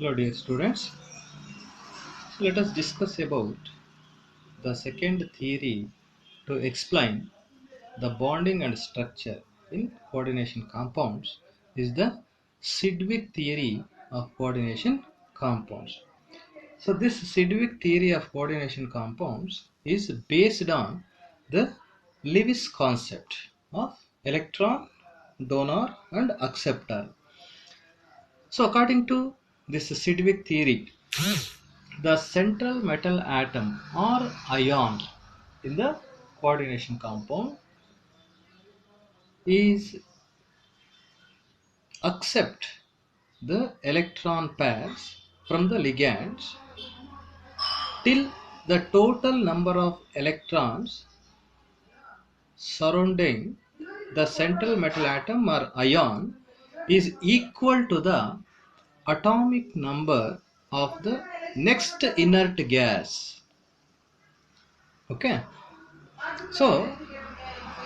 Hello dear students, let us discuss about the second theory to explain the bonding and structure in coordination compounds is the Sidgwick theory of coordination compounds. So this Sidgwick theory of coordination compounds is based on the Lewis concept of electron, donor and acceptor. So according to this Sidgwick theory, the central metal atom or ion in the coordination compound is accept the electron pairs from the ligands till the total number of electrons surrounding the central metal atom or ion is equal to the atomic number of the next inert gas. Okay, so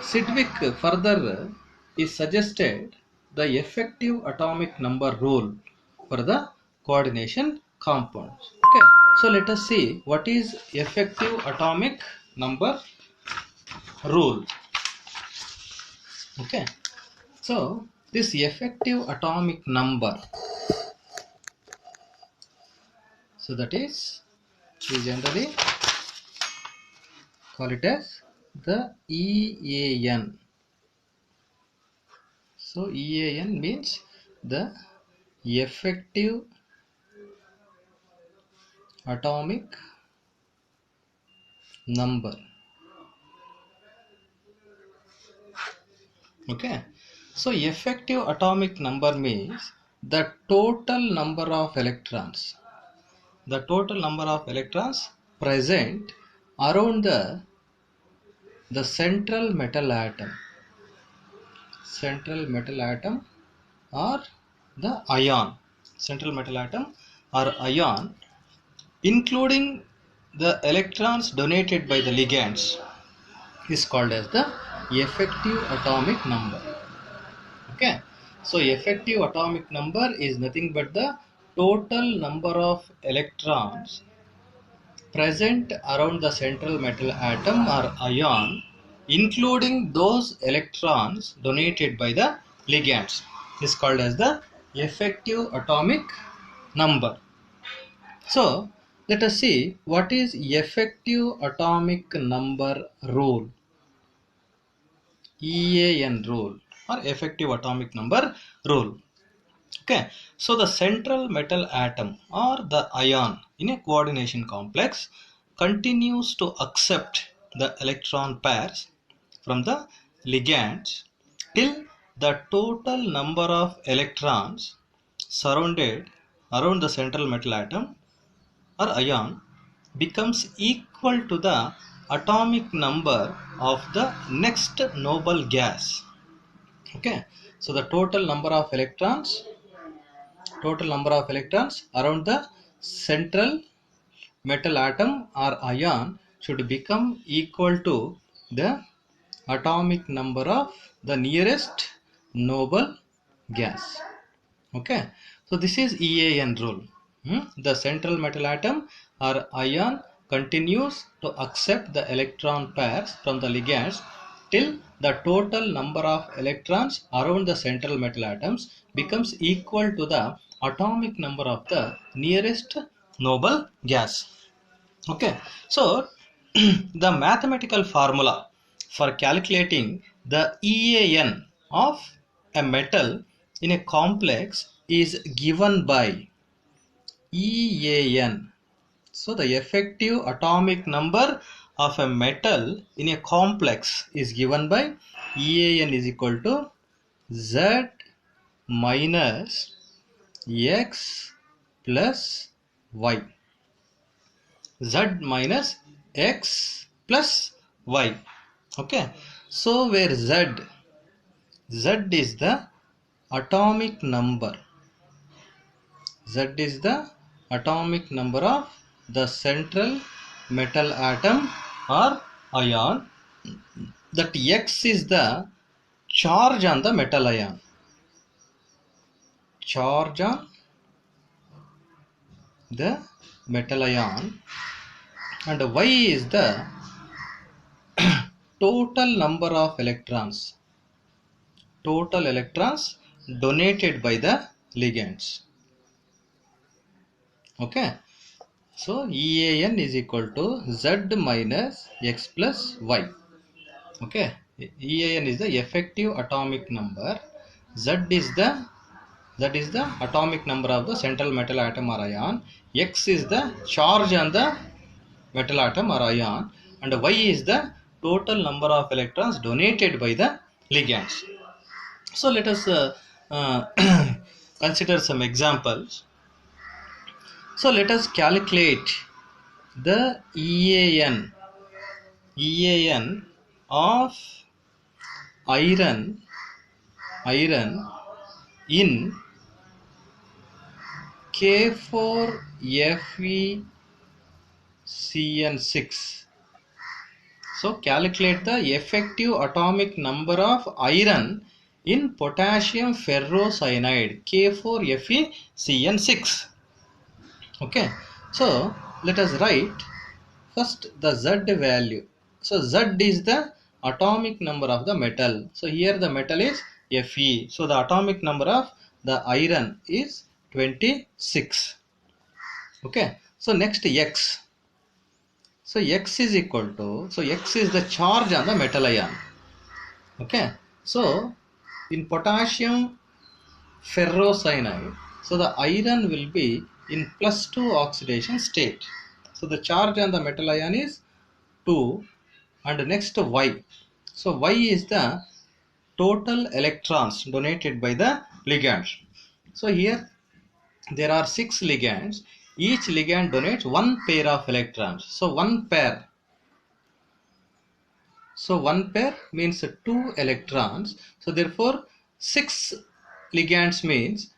Sidgwick further is suggested the effective atomic number rule for the coordination compounds. Okay, so let us see what is effective atomic number rule. Okay, so this effective atomic number, so that is we generally call it as the EAN. So EAN means the effective atomic number. Okay, so effective atomic number means the total number of electrons, present around the central metal atom or the ion, including the electrons donated by the ligands, is called as the effective atomic number. Okay, so effective atomic number is nothing but the total number of electrons present around the central metal atom or ion, including those electrons donated by the ligands, is called as the effective atomic number. So let us see what is effective atomic number rule, EAN rule or effective atomic number rule. Okay, so the central metal atom or the ion in a coordination complex continues to accept the electron pairs from the ligands till the total number of electrons surrounded around the central metal atom or ion becomes equal to the atomic number of the next noble gas. Okay, so the total number of electrons around the central metal atom or ion should become equal to the atomic number of the nearest noble gas. Okay, so this is EAN rule. The central metal atom or ion continues to accept the electron pairs from the ligands till the total number of electrons around the central metal atoms becomes equal to the atomic number of the nearest noble gas. Okay, so the mathematical formula for calculating the EAN of a metal in a complex is given by EAN. So the effective atomic number of a metal in a complex is given by EAN is equal to Z minus X plus Y. Z minus X plus Y. Okay. So where Z is the atomic number. Z is the atomic number of the central metal atom or ion. That X is the charge on the metal ion. Charge on the metal ion, and Y is the total number of electrons, donated by the ligands. Okay, so EAN is equal to Z minus X plus Y. Okay, EAN is the effective atomic number, Z is the atomic number of the central metal atom or ion, X is the charge on the metal atom or ion, and Y is the total number of electrons donated by the ligands. So let us consider some examples. So let us calculate the EAN of iron in K4FeCN6. So calculate the effective atomic number of iron in potassium ferrocyanide K4FeCN6. Okay, so let us write first the Z value. So Z is the atomic number of the metal. So here the metal is Fe. So the atomic number of the iron is 26. Okay, so next X. So X is equal to, so X is the charge on the metal ion. Okay, so in potassium ferrocyanide, so the iron will be in +2 oxidation state. So the charge on the metal ion is 2, and next Y. So Y is the total electrons donated by the ligands. So here there are 6 ligands. Each ligand donates 1 pair of electrons. So 1 pair. So 1 pair means 2 electrons. So therefore 6 ligands means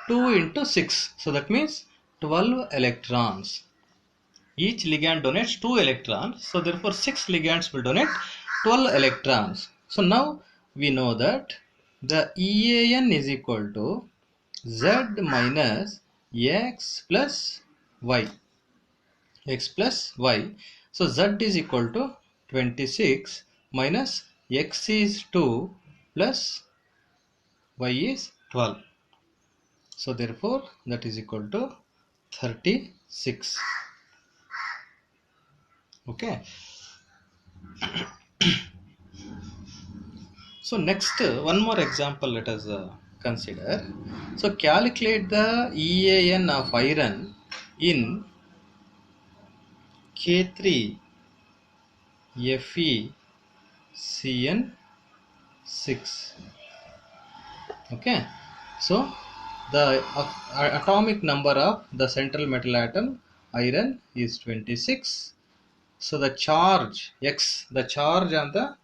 2 into 6. So that means 12 electrons. Each ligand donates 2 electrons. So therefore 6 ligands will donate 12 electrons. So now we know that the EAN is equal to Z minus X plus Y. X plus Y. So Z is equal to 26 minus X is 2 plus Y is 12. So therefore that is equal to 36. Okay. So next one more example let us consider. So calculate the EAN of iron in K3FeCN6. Okay, so the atomic number of the central metal atom iron is 26. So the charge X, the charge on the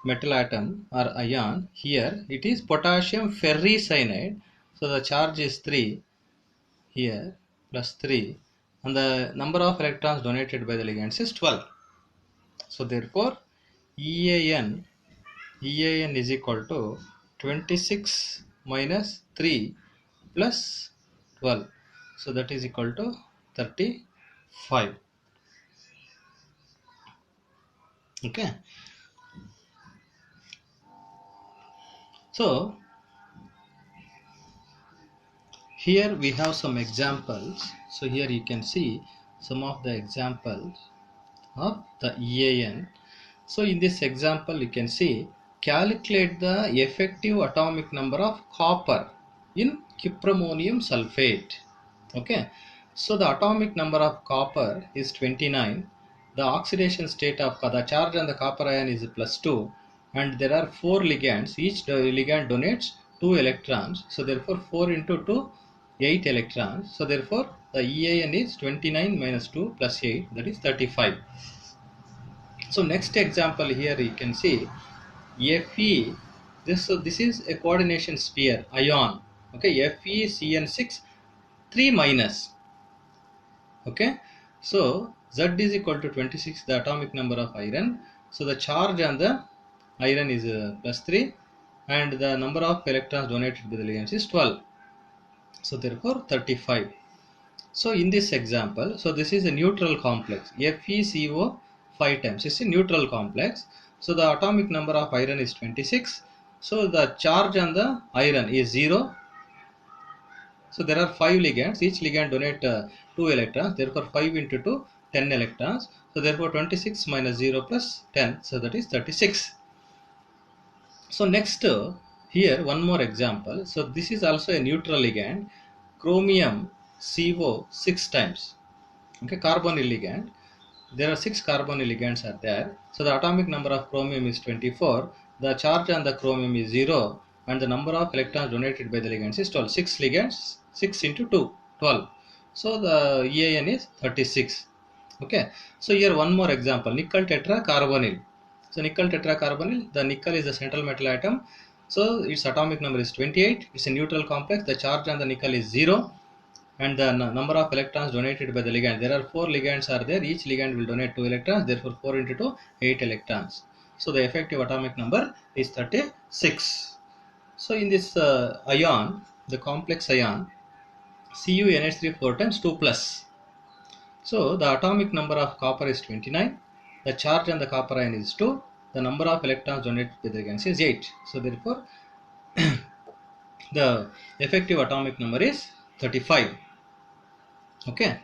metal atom or ion, here it is potassium ferricyanide. So the charge is 3 here, plus 3, and the number of electrons donated by the ligands is 12. So therefore EAN is equal to 26 minus 3 plus 12. So that is equal to 35. Okay. So here we have some examples. So here you can see some of the examples of the EAN. So in this example you can see calculate the effective atomic number of copper in cupramonium sulfate. Okay, so the atomic number of copper is 29. The oxidation state of the charge on the copper ion is +2, and there are 4 ligands. Each ligand donates 2 electrons. So therefore 4 into 2, 8 electrons. So therefore the EAN is 29 minus 2 plus 8, that is 35. So next example here you can see Fe. This is a coordination sphere ion. Okay, FeCN6 3 minus. Okay, so Z is equal to 26, the atomic number of iron. So the charge on the iron is +3, and the number of electrons donated by the ligands is 12. So therefore 35. So in this example, so this is a neutral complex. FeCO 5 times. It's a neutral complex. So the atomic number of iron is 26. So the charge on the iron is 0. So there are 5 ligands. Each ligand donate 2 electrons. Therefore 5 into 2, 10 electrons. So therefore 26 minus 0 plus 10. So that is 36. So next here one more example. So this is also a neutral ligand. Chromium CO 6 times. Okay, carbonyl ligand. There are 6 carbonyl ligands are there. So the atomic number of chromium is 24. The charge on the chromium is 0 and the number of electrons donated by the ligands is 12. 6 ligands, 6 into 2, 12. So the EAN is 36. Okay. So here one more example. Nickel tetracarbonyl. So nickel tetracarbonyl, the nickel is the central metal atom. So its atomic number is 28. It's a neutral complex. The charge on the nickel is 0 and the number of electrons donated by the ligand. There are 4 ligands are there. Each ligand will donate 2 electrons. Therefore 4 into 2, 8 electrons. So the effective atomic number is 36. So in this ion, the complex ion, CuNH3 4 times 2 plus. So the atomic number of copper is 29. The charge on the copper ion is 2. The number of electrons donated by the ligand is 8. So therefore the effective atomic number is 35. Okay.